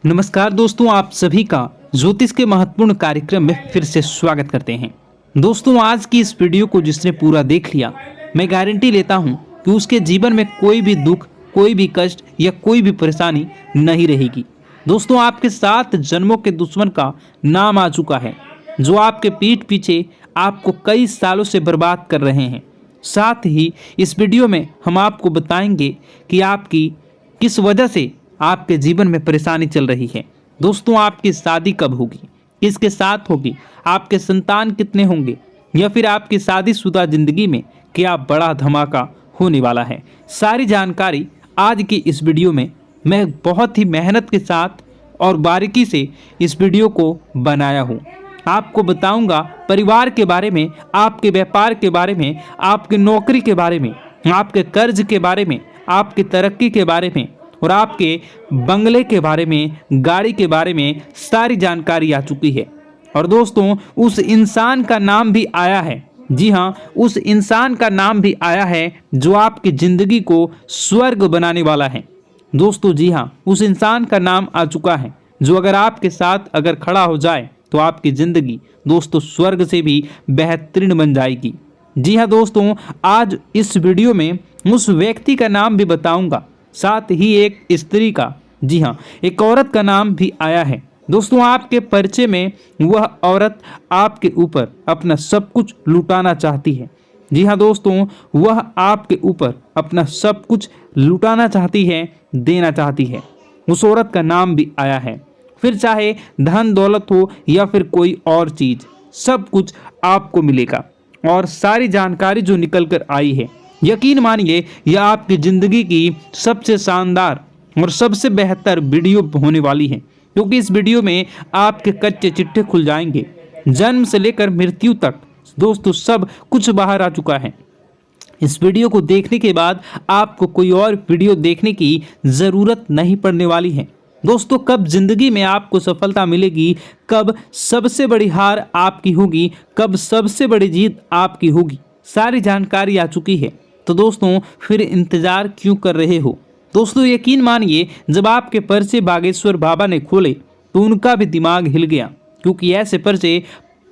नमस्कार दोस्तों, आप सभी का ज्योतिष के महत्वपूर्ण कार्यक्रम में फिर से स्वागत करते हैं। दोस्तों, आज की इस वीडियो को जिसने पूरा देख लिया, मैं गारंटी लेता हूं कि उसके जीवन में कोई भी दुख, कोई भी कष्ट या कोई भी परेशानी नहीं रहेगी। दोस्तों, आपके 7 जन्मों के दुश्मन का नाम आ चुका है, जो आपके पीठ पीछे आपको कई सालों से बर्बाद कर रहे हैं। साथ ही इस वीडियो में हम आपको बताएंगे कि आपकी किस वजह से आपके जीवन में परेशानी चल रही है। दोस्तों, आपकी शादी कब होगी, किसके साथ होगी, आपके संतान कितने होंगे, या फिर आपकी शादीशुदा जिंदगी में क्या बड़ा धमाका होने वाला है। सारी जानकारी आज की इस वीडियो में मैं बहुत ही मेहनत के साथ और बारीकी से इस वीडियो को बनाया हूँ। आपको बताऊंगा परिवार के बारे में, आपके व्यापार के बारे में, आपकी नौकरी के बारे में, आपके कर्ज के बारे में, आपकी तरक्की के बारे में और आपके बंगले के बारे में, गाड़ी के बारे में सारी जानकारी आ चुकी है। और दोस्तों, उस इंसान का नाम भी आया है। जी हाँ, उस इंसान का नाम भी आया है जो आपकी जिंदगी को स्वर्ग बनाने वाला है। दोस्तों, जी हाँ, उस इंसान का नाम आ चुका है जो अगर आपके साथ अगर खड़ा हो जाए तो आपकी जिंदगी दोस्तों स्वर्ग से भी बेहतरीन बन जाएगी। जी हाँ दोस्तों, आज इस वीडियो में उस व्यक्ति का नाम भी बताऊंगा, साथ ही एक स्त्री का, जी हाँ, एक औरत का नाम भी आया है। दोस्तों, आपके परिचय में वह औरत आपके ऊपर अपना सब कुछ लुटाना चाहती है। जी हाँ दोस्तों, वह आपके ऊपर अपना सब कुछ लुटाना चाहती है, देना चाहती है। उस औरत का नाम भी आया है। फिर चाहे धन दौलत हो या फिर कोई और चीज, सब कुछ आपको मिलेगा। और सारी जानकारी जो निकल कर आई है, यकीन मानिए यह आपकी जिंदगी की सबसे शानदार और सबसे बेहतर वीडियो होने वाली है, क्योंकि इस वीडियो में आपके कच्चे चिट्ठे खुल जाएंगे। जन्म से लेकर मृत्यु तक दोस्तों सब कुछ बाहर आ चुका है। इस वीडियो को देखने के बाद आपको कोई और वीडियो देखने की जरूरत नहीं पड़ने वाली है। दोस्तों, कब जिंदगी में आपको सफलता मिलेगी, कब सबसे बड़ी हार आपकी होगी, कब सबसे बड़ी जीत आपकी होगी, सारी जानकारी आ चुकी है। तो दोस्तों, फिर इंतजार क्यों कर रहे हो। दोस्तों, यकीन मानिए जब आपके पर्चे बागेश्वर बाबा ने खोले तो उनका भी दिमाग हिल गया, क्योंकि ऐसे पर्चे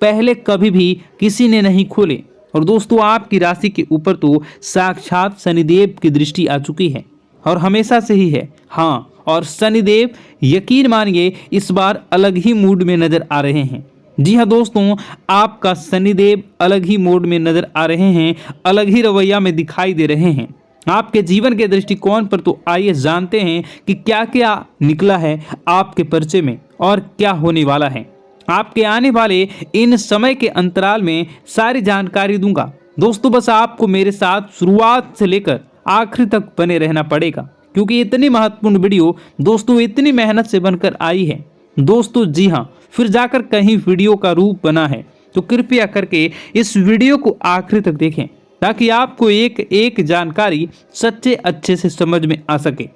पहले कभी भी किसी ने नहीं खोले। और दोस्तों, आपकी राशि के ऊपर तो साक्षात शनिदेव की दृष्टि आ चुकी है और हमेशा से ही है। हाँ, और शनिदेव यकीन मानिए इस बार अलग ही मूड में नजर आ रहे हैं। जी हाँ दोस्तों, आपका शनिदेव अलग ही मोड में नजर आ रहे हैं, अलग ही रवैया में दिखाई दे रहे हैं आपके जीवन के दृष्टिकोण पर। तो आइए जानते हैं कि क्या क्या निकला है आपके पर्चे में और क्या होने वाला है। आपके आने वाले इन समय के अंतराल में सारी जानकारी दूंगा। दोस्तों, बस आपको मेरे साथ शुरुआत से लेकर आखिर तक बने रहना पड़ेगा, क्योंकि इतनी महत्वपूर्ण वीडियो दोस्तों इतनी मेहनत से बनकर आई है। दोस्तों, जी हाँ, फिर जाकर कहीं वीडियो का रूप बना है, तो कृपया करके इस वीडियो को आखिर तक देखें, ताकि आपको एक एक जानकारी सच्चे अच्छे से समझ में आ सके।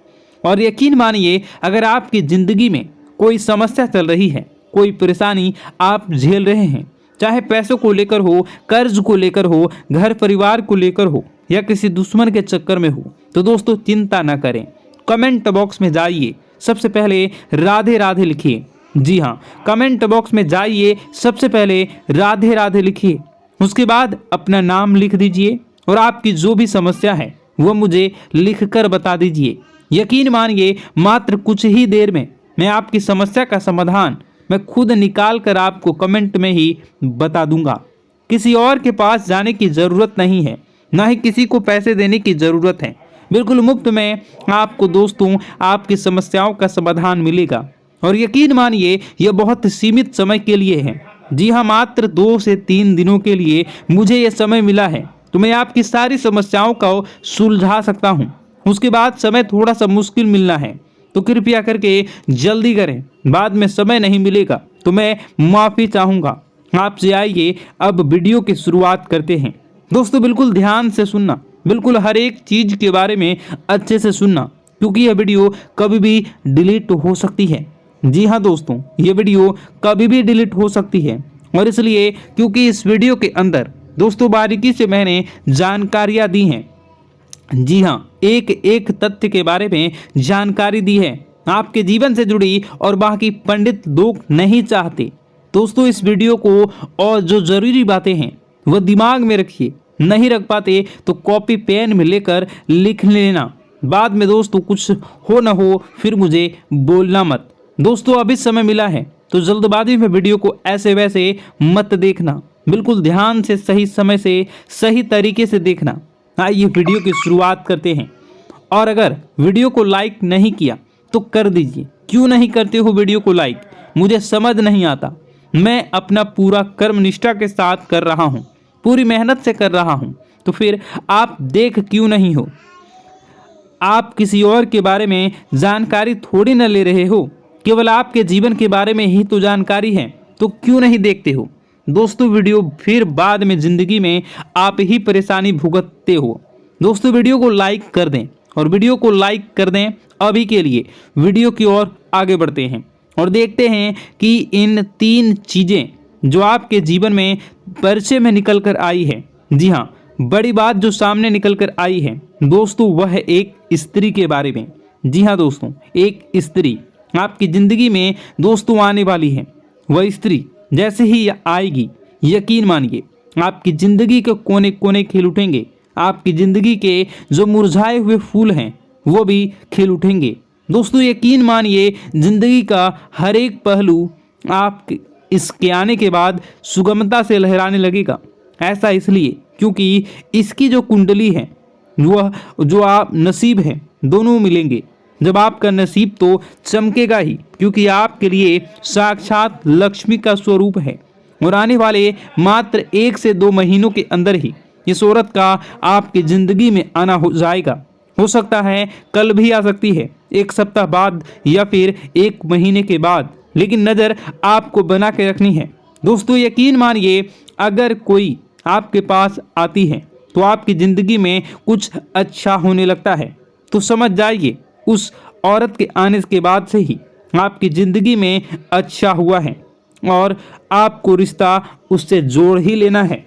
और यकीन मानिए, अगर आपकी जिंदगी में कोई समस्या चल रही है, कोई परेशानी आप झेल रहे हैं, चाहे पैसों को लेकर हो, कर्ज को लेकर हो, घर परिवार को लेकर हो, या किसी दुश्मन के चक्कर में हो, तो दोस्तों चिंता ना करें। कमेंट बॉक्स में जाइए, सबसे पहले राधे राधे लिखिए। जी हाँ, कमेंट बॉक्स में जाइए, सबसे पहले राधे राधे लिखिए। उसके बाद अपना नाम लिख दीजिए और आपकी जो भी समस्या है वह मुझे लिखकर बता दीजिए। यकीन मानिए मात्र कुछ ही देर में मैं आपकी समस्या का समाधान मैं खुद निकाल कर आपको कमेंट में ही बता दूंगा। किसी और के पास जाने की ज़रूरत नहीं है, ना ही किसी को पैसे देने की ज़रूरत है। बिल्कुल मुफ्त में आपको दोस्तों आपकी समस्याओं का समाधान मिलेगा। और यकीन मानिए यह बहुत सीमित समय के लिए है। जी हाँ, मात्र 2 से 3 दिनों के लिए मुझे यह समय मिला है, तो मैं आपकी सारी समस्याओं को सुलझा सकता हूँ। उसके बाद समय थोड़ा सा मुश्किल मिलना है, तो कृपया करके जल्दी करें, बाद में समय नहीं मिलेगा तो मैं माफ़ी चाहूँगा आपसे। आइए अब वीडियो की शुरुआत करते हैं। दोस्तों, बिल्कुल ध्यान से सुनना, बिल्कुल हर एक चीज़ के बारे में अच्छे से सुनना, क्योंकि यह वीडियो कभी भी डिलीट हो सकती है। जी हाँ दोस्तों, ये वीडियो कभी भी डिलीट हो सकती है, और इसलिए क्योंकि इस वीडियो के अंदर दोस्तों बारीकी से मैंने जानकारियाँ दी हैं। जी हाँ, एक एक तथ्य के बारे में जानकारी दी है, आपके जीवन से जुड़ी और बाकी पंडित लोग नहीं चाहते। दोस्तों इस वीडियो को और जो जरूरी बातें हैं वह दिमाग में रखिए, नहीं रख पाते तो कॉपी पेन में लेकर लिख लेना। बाद में दोस्तों कुछ हो ना हो फिर मुझे बोलना मत। दोस्तों अभी समय मिला है तो जल्दबाजी में वीडियो को ऐसे वैसे मत देखना, बिल्कुल ध्यान से सही समय से सही तरीके से देखना। आइए वीडियो की शुरुआत करते हैं। और अगर वीडियो को लाइक नहीं किया तो कर दीजिए। क्यों नहीं करते हो वीडियो को लाइक, मुझे समझ नहीं आता। मैं अपना पूरा कर्म निष्ठा के साथ कर रहा हूँ, पूरी मेहनत से कर रहा हूँ, तो फिर आप देख क्यों नहीं हो? आप किसी और के बारे में जानकारी थोड़ी न ले रहे हो, केवल आपके जीवन के बारे में ही तो जानकारी है, तो क्यों नहीं देखते हो? दोस्तों वीडियो फिर बाद में ज़िंदगी में आप ही परेशानी भुगतते हो। दोस्तों वीडियो को लाइक कर दें, और वीडियो को लाइक कर दें। अभी के लिए वीडियो की ओर आगे बढ़ते हैं और देखते हैं कि इन 3 चीज़ें जो आपके जीवन में परिचय में निकल कर आई है। जी हाँ, बड़ी बात जो सामने निकल कर आई है दोस्तों वह है एक स्त्री के बारे में। जी हाँ दोस्तों, एक स्त्री आपकी ज़िंदगी में दोस्तों आने वाली है। वह स्त्री जैसे ही आएगी, यकीन मानिए आपकी ज़िंदगी के कोने कोने खिल उठेंगे। आपकी ज़िंदगी के जो मुरझाए हुए फूल हैं वो भी खिल उठेंगे। दोस्तों यकीन मानिए ज़िंदगी का हर एक पहलू आप इसके आने के बाद सुगमता से लहराने लगेगा। ऐसा इसलिए क्योंकि इसकी जो कुंडली है वह जो आप नसीब है दोनों मिलेंगे। जब आपका नसीब तो चमकेगा ही, क्योंकि आपके लिए साक्षात लक्ष्मी का स्वरूप है। और आने वाले मात्र 1 से 2 महीनों के अंदर ही इस औरत का आपकी ज़िंदगी में आना हो जाएगा। हो सकता है कल भी आ सकती है, 1 सप्ताह बाद या फिर 1 महीने के बाद, लेकिन नज़र आपको बना के रखनी है। दोस्तों यकीन मानिए अगर कोई आपके पास आती है तो आपकी ज़िंदगी में कुछ अच्छा होने लगता है, तो समझ जाइए उस औरत के आने के बाद से ही आपकी ज़िंदगी में अच्छा हुआ है और आपको रिश्ता उससे जोड़ ही लेना है।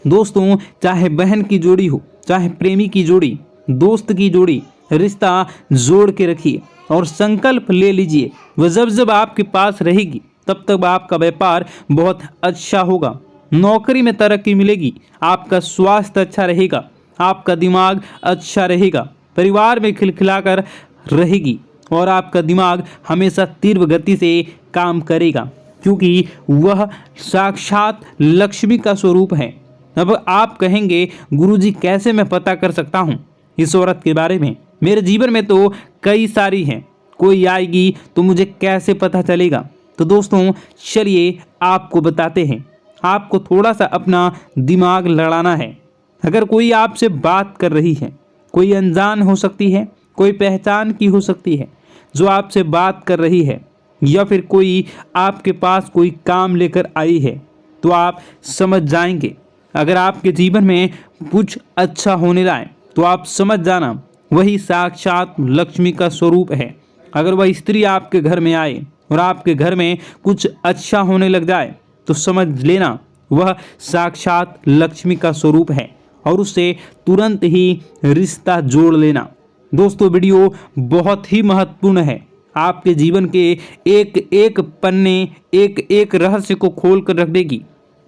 दोस्तों चाहे बहन की जोड़ी हो, चाहे प्रेमी की जोड़ी, दोस्त की जोड़ी, रिश्ता जोड़ के रखिए और संकल्प ले लीजिए वह जब आपके पास रहेगी तब तक आपका व्यापार बहुत अच्छा होगा, नौकरी में तरक्की मिलेगी, आपका स्वास्थ्य अच्छा रहेगा, आपका दिमाग अच्छा रहेगा, परिवार में खिलखिलाकर रहेगी और आपका दिमाग हमेशा तीव्र गति से काम करेगा, क्योंकि वह साक्षात लक्ष्मी का स्वरूप है। अब आप कहेंगे गुरुजी कैसे मैं पता कर सकता हूँ इस औरत के बारे में? मेरे जीवन में तो कई सारी हैं, कोई आएगी तो मुझे कैसे पता चलेगा? तो दोस्तों चलिए आपको बताते हैं। आपको थोड़ा सा अपना दिमाग लड़ाना है। अगर कोई आपसे बात कर रही है, कोई अनजान हो सकती है, कोई पहचान की हो सकती है जो आपसे बात कर रही है, या फिर कोई आपके पास कोई काम लेकर आई है, तो आप समझ जाएंगे। अगर आपके जीवन में कुछ अच्छा होने लाए तो आप समझ जाना वही साक्षात लक्ष्मी का स्वरूप है। अगर वह स्त्री आपके घर में आए और आपके घर में कुछ अच्छा होने लग जाए तो समझ लेना वह साक्षात लक्ष्मी का स्वरूप है और उससे तुरंत ही रिश्ता जोड़ लेना। दोस्तों वीडियो बहुत ही महत्वपूर्ण है, आपके जीवन के एक एक पन्ने, एक एक रहस्य को खोल कर रख देगी।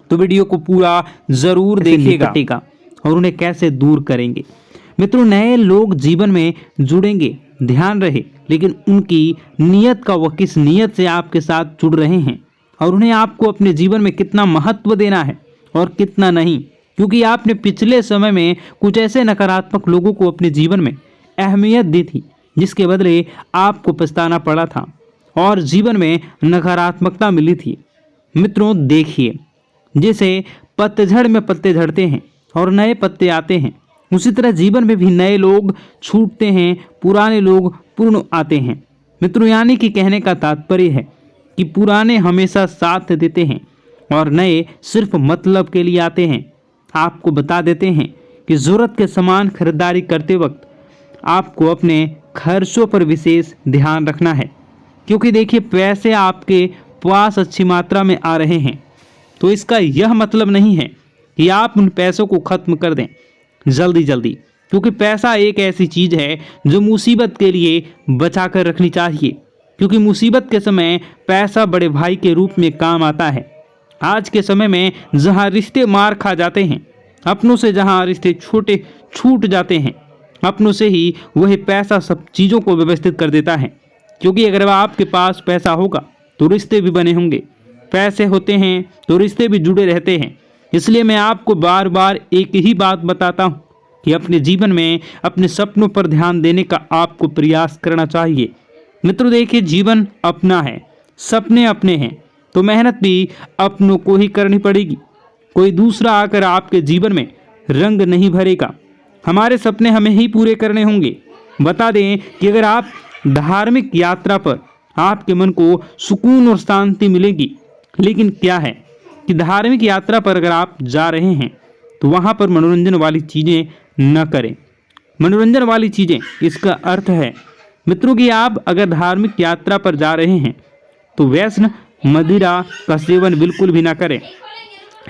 तो वीडियो को पूरा जरूर देखिएगा और उन्हें कैसे दूर करेंगे। मित्रों नए लोग जीवन में जुड़ेंगे, ध्यान रहे, लेकिन उनकी नीयत का वह किस नीयत से आपके साथ जुड़ रहे हैं और उन्हें आपको अपने जीवन में कितना महत्व देना है और कितना नहीं, क्योंकि आपने पिछले समय में कुछ ऐसे नकारात्मक लोगों को अपने जीवन में अहमियत दी थी जिसके बदले आपको पछताना पड़ा था और जीवन में नकारात्मकता मिली थी। मित्रों देखिए, जैसे पतझड़ में पत्ते झड़ते हैं और नए पत्ते आते हैं, उसी तरह जीवन में भी नए लोग छूटते हैं, पुराने लोग पूर्ण आते हैं। मित्रों यानी कि कहने का तात्पर्य है कि पुराने हमेशा साथ देते हैं और नए सिर्फ मतलब के लिए आते हैं। आपको बता देते हैं कि ज़रूरत के सामान खरीदारी करते वक्त आपको अपने खर्चों पर विशेष ध्यान रखना है, क्योंकि देखिए पैसे आपके पास अच्छी मात्रा में आ रहे हैं, तो इसका यह मतलब नहीं है कि आप उन पैसों को खत्म कर दें जल्दी जल्दी। क्योंकि पैसा एक ऐसी चीज है जो मुसीबत के लिए बचा कर रखनी चाहिए, क्योंकि मुसीबत के समय पैसा बड़े भाई के रूप में काम आता है। आज के समय में जहां रिश्ते मार खा जाते हैं, अपनों से जहां रिश्ते छोटे छूट जाते हैं, अपनों से ही वही पैसा सब चीज़ों को व्यवस्थित कर देता है। क्योंकि अगर आपके पास पैसा होगा तो रिश्ते भी बने होंगे, पैसे होते हैं तो रिश्ते भी जुड़े रहते हैं। इसलिए मैं आपको बार बार एक ही बात बताता हूँ कि अपने जीवन में अपने सपनों पर ध्यान देने का आपको प्रयास करना चाहिए। मित्रों देखिए, जीवन अपना है, सपने अपने हैं, तो मेहनत भी अपनों को ही करनी पड़ेगी। कोई दूसरा आकर आपके जीवन में रंग नहीं भरेगा। हमारे सपने हमें ही पूरे करने होंगे। बता दें कि अगर आप धार्मिक यात्रा पर आपके मन को सुकून और शांति मिलेगी, लेकिन क्या है कि धार्मिक यात्रा पर अगर आप जा रहे हैं तो वहाँ पर मनोरंजन वाली चीज़ें न करें। मनोरंजन वाली चीज़ें, इसका अर्थ है मित्रों कि आप अगर धार्मिक यात्रा पर जा रहे हैं तो व्यसन मदिरा का सेवन बिल्कुल भी ना करें।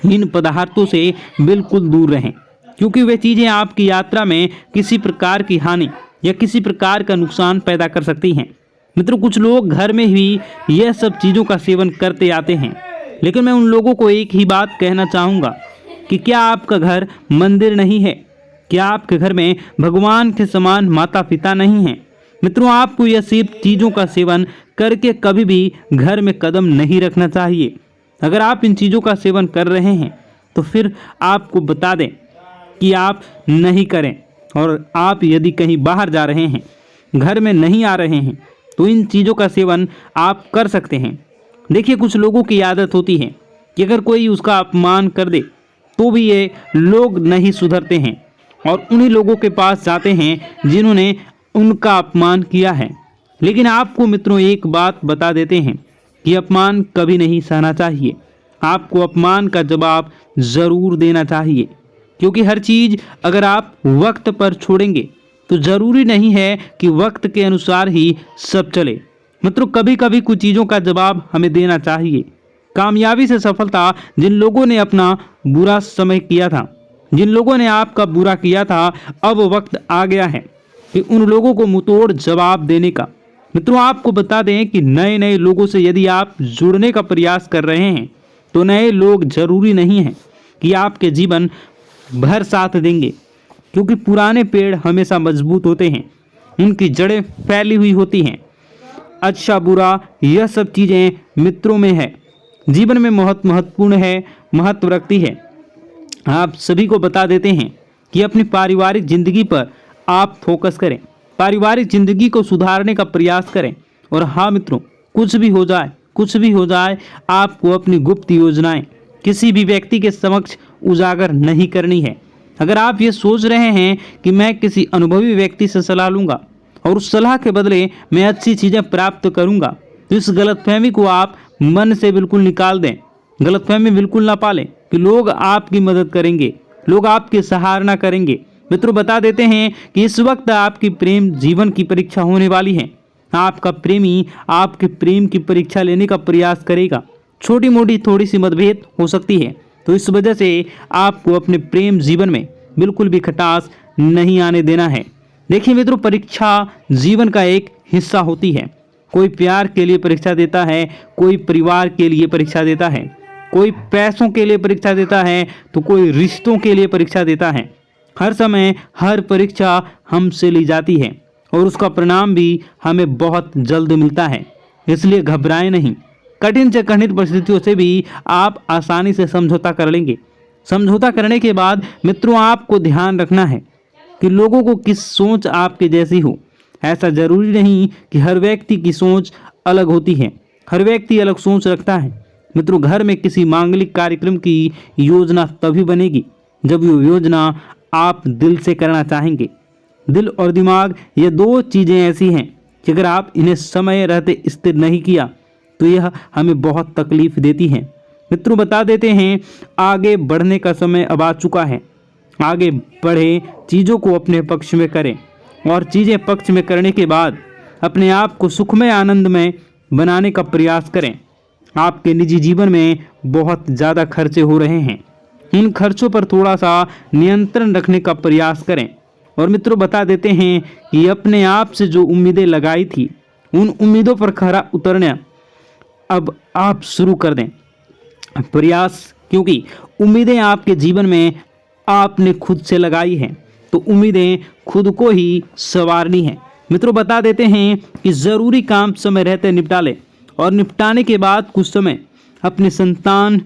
इन पदार्थों से बिल्कुल दूर रहें, क्योंकि वे चीज़ें आपकी यात्रा में किसी प्रकार की हानि या किसी प्रकार का नुकसान पैदा कर सकती हैं। मित्रों, कुछ लोग घर में ही यह सब चीज़ों का सेवन करते आते हैं, लेकिन मैं उन लोगों को एक ही बात कहना चाहूँगा कि क्या आपका घर मंदिर नहीं है? क्या आपके घर में भगवान के समान माता पिता नहीं हैं? मित्रों, आपको यह सब चीज़ों का सेवन करके कभी भी घर में कदम नहीं रखना चाहिए। अगर आप इन चीज़ों का सेवन कर रहे हैं तो फिर आपको बता दें कि आप नहीं करें, और आप यदि कहीं बाहर जा रहे हैं, घर में नहीं आ रहे हैं, तो इन चीज़ों का सेवन आप कर सकते हैं। देखिए, कुछ लोगों की आदत होती है कि अगर कोई उसका अपमान कर दे तो भी ये लोग नहीं सुधरते हैं और उन्हीं लोगों के पास जाते हैं जिन्होंने उनका अपमान किया है। लेकिन आपको मित्रों एक बात बता देते हैं कि अपमान कभी नहीं सहना चाहिए। आपको अपमान का जवाब ज़रूर देना चाहिए, क्योंकि हर चीज़ अगर आप वक्त पर छोड़ेंगे तो ज़रूरी नहीं है कि वक्त के अनुसार ही सब चले। मित्रों, कभी कभी कुछ चीज़ों का जवाब हमें देना चाहिए। कामयाबी से सफलता, जिन लोगों ने अपना बुरा समय किया था, जिन लोगों ने आपका बुरा किया था, अब वक्त आ गया है कि उन लोगों को मुंहतोड़ जवाब देने का। मित्रों, आपको बता दें कि नए नए लोगों से यदि आप जुड़ने का प्रयास कर रहे हैं तो नए लोग जरूरी नहीं हैं कि आपके जीवन भर साथ देंगे, क्योंकि पुराने पेड़ हमेशा मजबूत होते हैं, उनकी जड़ें फैली हुई होती हैं। अच्छा बुरा यह सब चीज़ें मित्रों में है, जीवन में बहुत महत्वपूर्ण है, महत्व रखती है। आप सभी को बता देते हैं कि अपनी पारिवारिक जिंदगी पर आप फोकस करें, पारिवारिक जिंदगी को सुधारने का प्रयास करें। और हाँ मित्रों, कुछ भी हो जाए, कुछ भी हो जाए, आपको अपनी गुप्त योजनाएं किसी भी व्यक्ति के समक्ष उजागर नहीं करनी है। अगर आप ये सोच रहे हैं कि मैं किसी अनुभवी व्यक्ति से सलाह लूँगा और उस सलाह के बदले मैं अच्छी चीज़ें प्राप्त करूँगा, तो इस गलतफहमी को आप मन से बिल्कुल निकाल दें। गलतफहमी बिल्कुल ना पालें कि लोग आपकी मदद करेंगे, लोग आपकी सराहना करेंगे। मित्रों, बता देते हैं कि इस वक्त आपकी प्रेम जीवन की परीक्षा होने वाली है। आपका प्रेमी आपके प्रेम की परीक्षा लेने का प्रयास करेगा। छोटी मोटी थोड़ी सी मतभेद हो सकती है, तो इस वजह से आपको अपने प्रेम जीवन में बिल्कुल भी खटास नहीं आने देना है। देखिए मित्रों, परीक्षा जीवन का एक हिस्सा होती है। कोई प्यार के लिए परीक्षा देता है, कोई परिवार के लिए परीक्षा देता है, कोई पैसों के लिए परीक्षा देता है, तो कोई रिश्तों के लिए परीक्षा देता है। हर समय हर परीक्षा हमसे ली जाती है और उसका परिणाम भी हमें बहुत जल्द मिलता है। इसलिए घबराएं नहीं। कठिन से कठिन परिस्थितियों से भी आप आसानी से समझौता कर लेंगे। समझौता करने के बाद मित्रों, आपको ध्यान रखना है कि लोगों को किस सोच आपके जैसी हो। ऐसा जरूरी नहीं कि हर व्यक्ति की सोच अलग होती है, हर व्यक्ति अलग सोच रखता है। मित्रों, घर में किसी मांगलिक कार्यक्रम की योजना तभी बनेगी जब वो योजना आप दिल से करना चाहेंगे। दिल और दिमाग, ये दो चीज़ें ऐसी हैं कि अगर आप इन्हें समय रहते स्थिर नहीं किया तो यह हमें बहुत तकलीफ देती हैं। मित्रों, बता देते हैं आगे बढ़ने का समय अब आ चुका है। आगे बढ़े, चीज़ों को अपने पक्ष में करें और चीज़ें पक्ष में करने के बाद अपने आप को सुखमय आनंदमय बनाने का प्रयास करें। आपके निजी जीवन में बहुत ज़्यादा खर्चे हो रहे हैं, इन खर्चों पर थोड़ा सा नियंत्रण रखने का प्रयास करें और मित्रों बता देते हैं कि अपने आप से जो उम्मीदें लगाई थी उन उम्मीदों पर खरा उतरना अब आप शुरू कर दें प्रयास, क्योंकि उम्मीदें आपके जीवन में आपने खुद से लगाई हैं, तो उम्मीदें खुद को ही संवारनी है। मित्रों बता देते हैं कि ज़रूरी काम समय रहते निपटा लें और निपटाने के बाद कुछ समय अपने संतान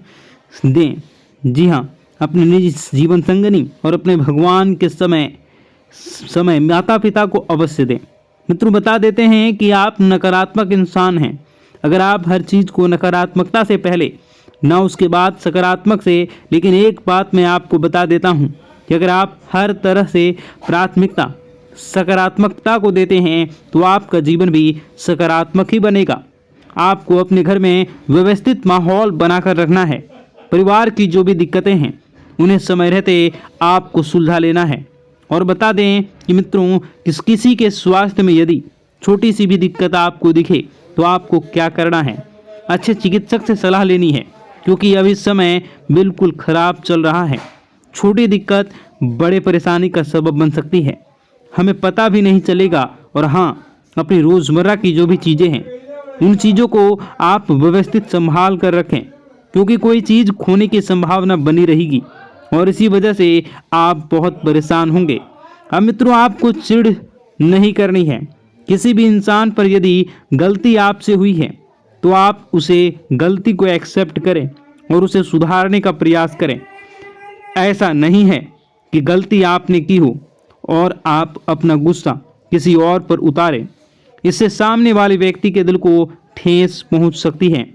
दें। जी हाँ, अपने निजी जीवन संगनी और अपने भगवान के समय माता पिता को अवश्य दें। मित्रों बता देते हैं कि आप नकारात्मक इंसान हैं। अगर आप हर चीज़ को नकारात्मकता से पहले ना उसके बाद सकारात्मक से, लेकिन एक बात मैं आपको बता देता हूं कि अगर आप हर तरह से प्राथमिकता सकारात्मकता को देते हैं तो आपका जीवन भी सकारात्मक ही बनेगा। आपको अपने घर में व्यवस्थित माहौल बनाकर रखना है। परिवार की जो भी दिक्कतें हैं उन्हें समय रहते आपको सुलझा लेना है। और बता दें कि मित्रों किसी के स्वास्थ्य में यदि छोटी सी भी दिक्कत आपको दिखे तो आपको क्या करना है, अच्छे चिकित्सक से सलाह लेनी है, क्योंकि अभी समय बिल्कुल खराब चल रहा है। छोटी दिक्कत बड़े परेशानी का सबब बन सकती है, हमें पता भी नहीं चलेगा। और हाँ, अपनी रोज़मर्रा की जो भी चीज़ें हैं उन चीज़ों को आप व्यवस्थित संभाल कर रखें, क्योंकि कोई चीज़ खोने की संभावना बनी रहेगी और इसी वजह से आप बहुत परेशान होंगे। अब मित्रों आपको चिढ़ नहीं करनी है। किसी भी इंसान पर यदि गलती आपसे हुई है तो आप उसे गलती को एक्सेप्ट करें और उसे सुधारने का प्रयास करें। ऐसा नहीं है कि गलती आपने की हो और आप अपना गुस्सा किसी और पर उतारें। इससे सामने वाले व्यक्ति के दिल को ठेस पहुंच सकती है,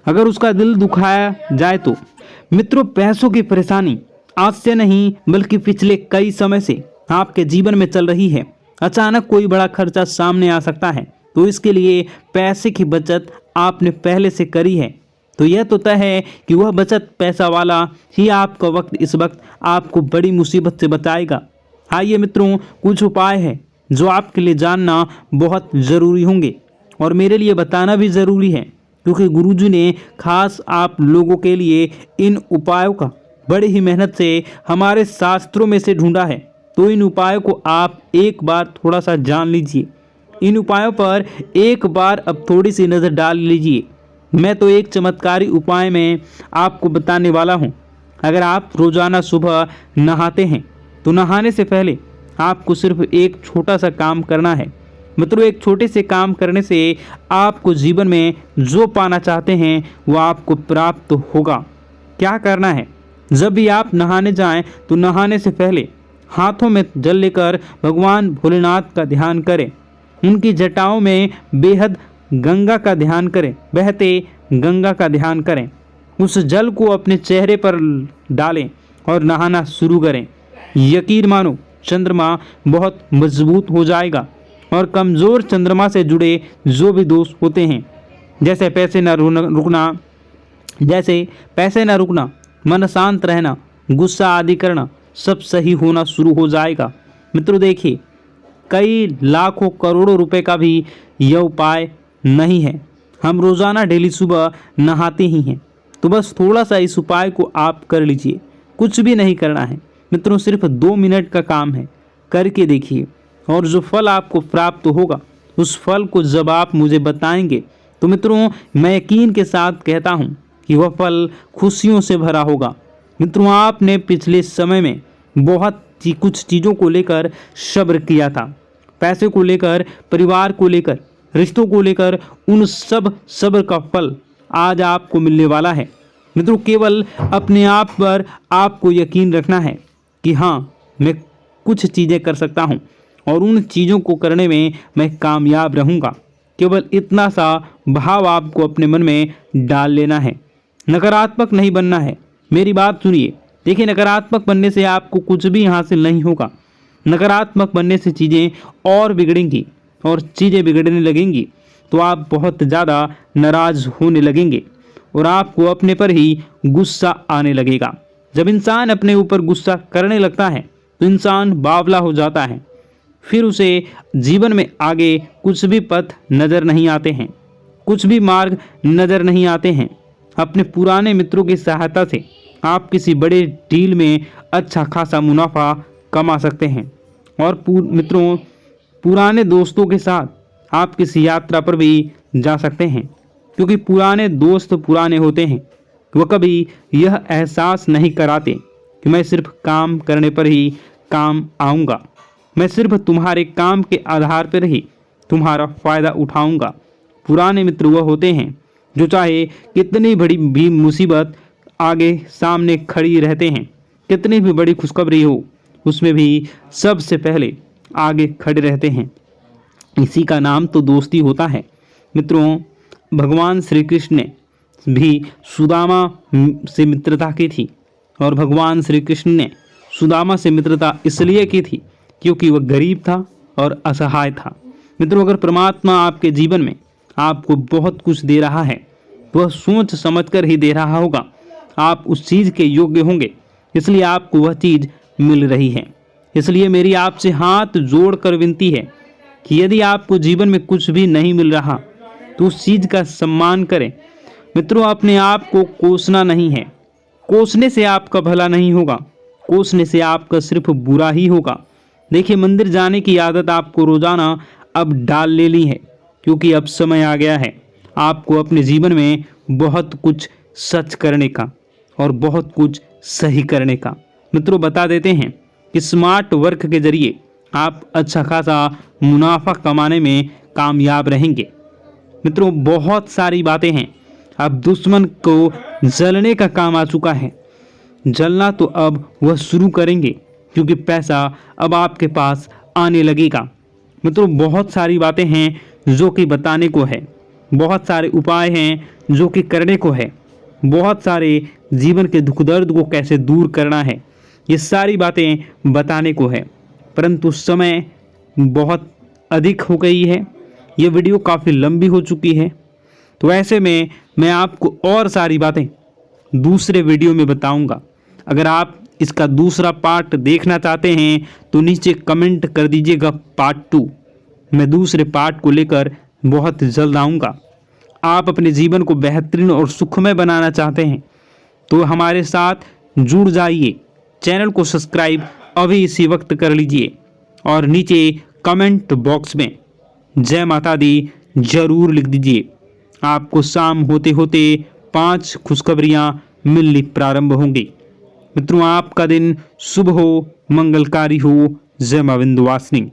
अगर उसका दिल दुखाया जाए तो। मित्रों पैसों की परेशानी आज से नहीं बल्कि पिछले कई समय से आपके जीवन में चल रही है। अचानक कोई बड़ा खर्चा सामने आ सकता है, तो इसके लिए पैसे की बचत आपने पहले से करी है तो यह तो तय है कि वह बचत पैसा वाला ही आपका वक्त इस वक्त आपको बड़ी मुसीबत से बचाएगा। आइए मित्रों कुछ उपाय है जो आपके लिए जानना बहुत ज़रूरी होंगे और मेरे लिए बताना भी ज़रूरी है, क्योंकि गुरुजी ने खास आप लोगों के लिए इन उपायों का बड़ी ही मेहनत से हमारे शास्त्रों में से ढूंढा है। तो इन उपायों को आप एक बार थोड़ा सा जान लीजिए। इन उपायों पर एक बार अब थोड़ी सी नज़र डाल लीजिए। मैं तो एक चमत्कारी उपाय में आपको बताने वाला हूँ। अगर आप रोज़ाना सुबह नहाते हैं तो नहाने से पहले आपको सिर्फ एक छोटा सा काम करना है। मित्रों एक छोटे से काम करने से आपको जीवन में जो पाना चाहते हैं वो आपको प्राप्त होगा। क्या करना है, जब भी आप नहाने जाएं तो नहाने से पहले हाथों में जल लेकर भगवान भोलेनाथ का ध्यान करें। उनकी जटाओं में बेहद गंगा का ध्यान करें, बहते गंगा का ध्यान करें। उस जल को अपने चेहरे पर डालें और नहाना शुरू करें। यकीन मानो चंद्रमा बहुत मजबूत हो जाएगा और कमज़ोर चंद्रमा से जुड़े जो भी दोष होते हैं, जैसे पैसे न रुकना, मन शांत रहना, गुस्सा आदि करना, सब सही होना शुरू हो जाएगा। मित्रों देखिए कई लाखों करोड़ों रुपए का भी यह उपाय नहीं है। हम रोज़ाना डेली सुबह नहाते ही हैं, तो बस थोड़ा सा इस उपाय को आप कर लीजिए। कुछ भी नहीं करना है मित्रों, सिर्फ 2 मिनट का काम है, करके देखिए और जो फल आपको प्राप्त होगा उस फल को जब आप मुझे बताएंगे तो मित्रों मैं यकीन के साथ कहता हूँ कि वह फल खुशियों से भरा होगा। मित्रों आपने पिछले समय में बहुत कुछ चीज़ों को लेकर सब्र किया था, पैसे को लेकर, परिवार को लेकर, रिश्तों को लेकर, उन सब सब्र का फल आज आपको मिलने वाला है। मित्रों केवल अपने आप पर आपको यकीन रखना है कि हाँ मैं कुछ चीज़ें कर सकता हूँ और उन चीज़ों को करने में मैं कामयाब रहूँगा। केवल इतना सा भाव आपको अपने मन में डाल लेना है। नकारात्मक नहीं बनना है। मेरी बात सुनिए, देखिए नकारात्मक बनने से आपको कुछ भी हासिल नहीं होगा। नकारात्मक बनने से चीज़ें और बिगड़ेंगी और चीज़ें बिगड़ने लगेंगी तो आप बहुत ज़्यादा नाराज़ होने लगेंगे और आपको अपने पर ही गुस्सा आने लगेगा। जब इंसान अपने ऊपर गुस्सा करने लगता है तो इंसान बावला हो जाता है, फिर उसे जीवन में आगे कुछ भी पथ नज़र नहीं आते हैं, कुछ भी मार्ग नज़र नहीं आते हैं। अपने पुराने मित्रों की सहायता से आप किसी बड़े डील में अच्छा खासा मुनाफा कमा सकते हैं। और मित्रों, पुराने दोस्तों के साथ आप किसी यात्रा पर भी जा सकते हैं, क्योंकि पुराने दोस्त पुराने होते हैं। वह कभी यह एहसास नहीं कराते कि मैं सिर्फ काम करने पर ही काम आऊँगा, मैं सिर्फ तुम्हारे काम के आधार पर ही तुम्हारा फ़ायदा उठाऊँगा। पुराने मित्र वह होते हैं जो चाहे कितनी बड़ी भी मुसीबत आगे सामने खड़ी रहते हैं, कितनी भी बड़ी खुशखबरी हो उसमें भी सबसे पहले आगे खड़े रहते हैं। इसी का नाम तो दोस्ती होता है। मित्रों, भगवान श्री कृष्ण ने भी सुदामा से मित्रता की थी, और भगवान श्री कृष्ण ने सुदामा से मित्रता इसलिए की थी क्योंकि वह गरीब था और असहाय था। मित्रों, अगर परमात्मा आपके जीवन में आपको बहुत कुछ दे रहा है, वह सोच समझकर ही दे रहा होगा। आप उस चीज़ के योग्य होंगे, इसलिए आपको वह चीज़ मिल रही है। इसलिए मेरी आपसे हाथ जोड़कर विनती है कि यदि आपको जीवन में कुछ भी नहीं मिल रहा तो उस चीज़ का सम्मान करें। मित्रों, अपने आप को कोसना नहीं है। कोसने से आपका भला नहीं होगा, कोसने से आपका सिर्फ बुरा ही होगा। देखिए, मंदिर जाने की आदत आपको रोजाना अब डाल लेनी है, क्योंकि अब समय आ गया है आपको अपने जीवन में बहुत कुछ सच करने का और बहुत कुछ सही करने का। मित्रों, बता देते हैं कि स्मार्ट वर्क के जरिए आप अच्छा खासा मुनाफा कमाने में कामयाब रहेंगे। मित्रों, बहुत सारी बातें हैं। अब दुश्मन को जलने का काम आ चुका है। जलना तो अब वह शुरू करेंगे, क्योंकि पैसा अब आपके पास आने लगेगा। मित्रों, बहुत सारी बातें हैं जो कि बताने को है, बहुत सारे उपाय हैं जो कि करने को है, बहुत सारे जीवन के दुख दर्द को कैसे दूर करना है, ये सारी बातें बताने को है। परंतु समय बहुत अधिक हो गई है, ये वीडियो काफ़ी लंबी हो चुकी है, तो ऐसे में मैं आपको और सारी बातें दूसरे वीडियो में बताऊंगा। अगर आप इसका दूसरा पार्ट देखना चाहते हैं तो नीचे कमेंट कर दीजिएगा पार्ट 2। मैं दूसरे पार्ट को लेकर बहुत जल्द आऊँगा। आप अपने जीवन को बेहतरीन और सुखमय बनाना चाहते हैं तो हमारे साथ जुड़ जाइए। चैनल को सब्सक्राइब अभी इसी वक्त कर लीजिए और नीचे कमेंट बॉक्स में जय माता दी जरूर लिख दीजिए। आपको शाम होते होते 5 खुशखबरियां मिलनी प्रारंभ होंगी। मित्रों, आपका दिन शुभ हो, मंगलकारी हो। जय मां विंध्यवासिनी।